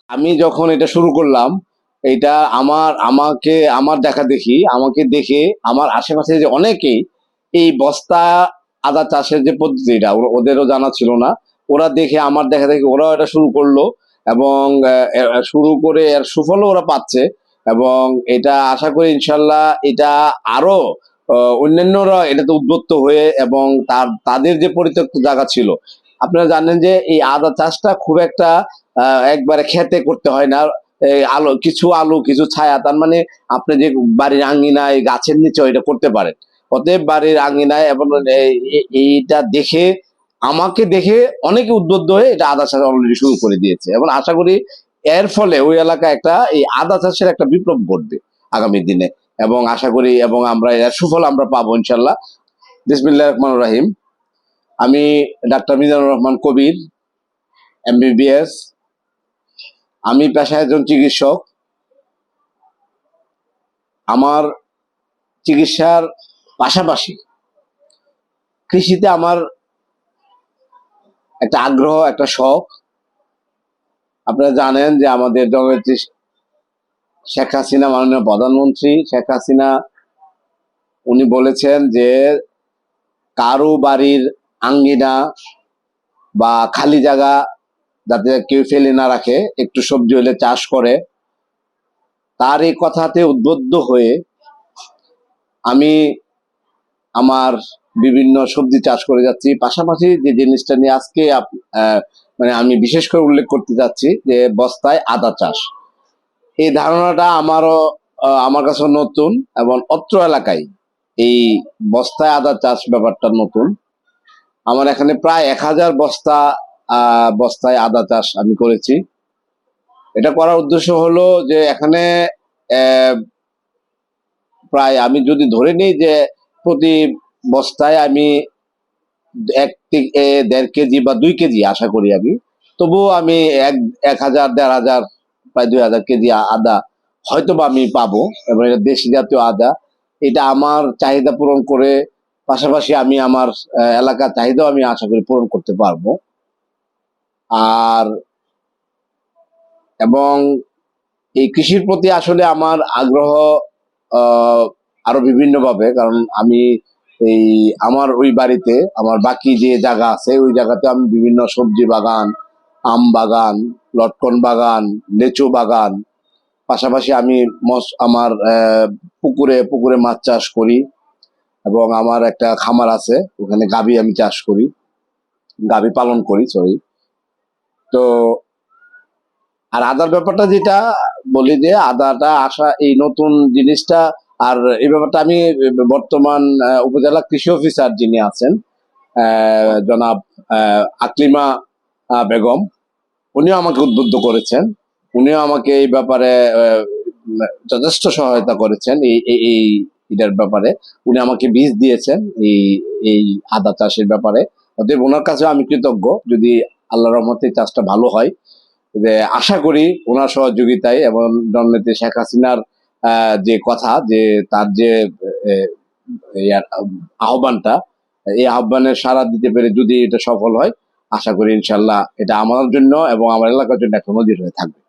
আমি যখন এটা শুরু করলাম, এটা আমার দেখা দেখি আমাকে দেখে আমার আশেপাশে যে অনেকেই এই বস্তা আদা চাষের যে পদ্ধতিটা ওদেরও জানা ছিল না। ওরা দেখে আমার দেখা দেখি ওরাও এটা শুরু করলো, এবং শুরু করে এর সুফলও ওরা পাচ্ছে। এবং এটা আশা করি ইনশাল্লাহ এটা আরো অন্যান্যরা এটাতে উদ্বুদ্ধ হয়ে, এবং তাদের যে পরিত্যক্ত জায়গা ছিল, আপনারা জানেন যে এই আদা চাষটা খুব একটা একবারে খেতে করতে হয় না। এই আলু কিছু ছায়া, তার মানে আপনি যে বাড়ির আঙ্গিনায় গাছের নিচে এটা করতে পারেন। অতএব বাড়ির আঙ্গিনায়, এবং এইটা দেখে আমাকে দেখে অনেকে উদ্বুদ্ধ হয়ে এটা আদা চাষ অলরেডি শুরু করে দিয়েছে, এবং আশা করি এর ফলে ওই এলাকায় একটা এই আদা চাষের একটা বিপ্লব ঘটবে আগামী দিনে। এবং আশা করি এবং আমরা এর সুফল আমরা পাবো ইনশাল্লাহ। বিসমিল্লাহির রহমানির রহিম। আমি ডাক্তার মিজানুর রহমান কবির, MBBS। আমি পেশায় একজন চিকিৎসক। আমার চিকিৎসার পাশাপাশি কৃষিতে আমার একটা আগ্রহ, একটা শখ। আপনারা জানেন যে আমাদের জননেত্রী শেখ হাসিনা, মাননীয় প্রধানমন্ত্রী শেখ হাসিনা, উনি বলেছেন যে কারো বাড়ির আঙ্গিনা বা খালি জায়গা যাতে কেউ ফেলে না রাখে, একটু সবজি হলে চাষ করে। তার এই কথাতে উদ্বুদ্ধ হয়ে আমি আমার বিভিন্ন সবজি চাষ করে যাচ্ছি। পাশাপাশি যে জিনিসটা নিয়ে আজকে মানে আমি বিশেষ করে উল্লেখ করতে যাচ্ছি, যে বস্তায় আদা চাষ। এই ধারণাটা আমার কাছে নতুন, এবং অত্র এলাকায় এই বস্তায় আদা চাষ ব্যাপারটা নতুন। আমার এখানে প্রায় 1000 বস্তায় আদা চাষ আমি করেছি। এটা করার উদ্দেশ্য হলো যে এখানে প্রায় আমি যদি ধরে নিই যে প্রতি বস্তায় আমি 1 থেকে 1.5 কেজি বা 2 কেজি আশা করি আমি, তবুও আমি 1000, 1500, প্রায় 2000 কেজি আদা হয়তো বা আমি পাবো। এবং এটা দেশি জাতীয় আদা। এটা আমার চাহিদা পূরণ করে, পাশাপাশি আমি আমার এলাকার চাহিদাও আমি আশা করি পূরণ করতে পারবো। আর এবং এই কৃষির প্রতি আসলে আমার আগ্রহ আরো বিভিন্ন ভাবে, কারণ আমি এই আমার ওই বাড়িতে আমার বাকি যে জায়গা আছে ওই জায়গাতে আমি বিভিন্ন সবজি বাগান, আম বাগান, লটকন বাগান, লেচু বাগান, পাশাপাশি আমি আমার পুকুরে পুকুরে মাছ চাষ করি। এবং আমার একটা খামার আছে, ওখানে গাভী আমি চাষ করি, গাভী পালন করি, সরি। তো আর আদার ব্যাপারটা যেটা বলি, যে আদাটা আসা এই নতুন জিনিসটা, আর এই ব্যাপারটা আমি বর্তমান উপজেলা কৃষি অফিসার যিনি আছেন, জনাব আকলিমা বেগম, উনিও আমাকে উদ্বুদ্ধ করেছেন। উনিও আমাকে এই ব্যাপারে যথেষ্ট সহায়তা করেছেন এই এটার ব্যাপারে। উনি আমাকে বীজ দিয়েছেন এই এই আদা চাষের ব্যাপারে। অতএব ওনার কাছে আমি কৃতজ্ঞ। যদি আল্লাহ রহমতে চাষটা ভালো হয়, যে আশা করি ওনার সহযোগিতায়, এবং জননেত্রী শেখ হাসিনার যে কথা, যে তার যে আহ্বানটা, এই আহ্বানের সাড়া দিতে পেরে যদি এটা সফল হয়, আশা করি ইনশাল্লাহ এটা আমার জন্য এবং আমার এলাকার জন্য একটা নজির হয়ে থাকবে।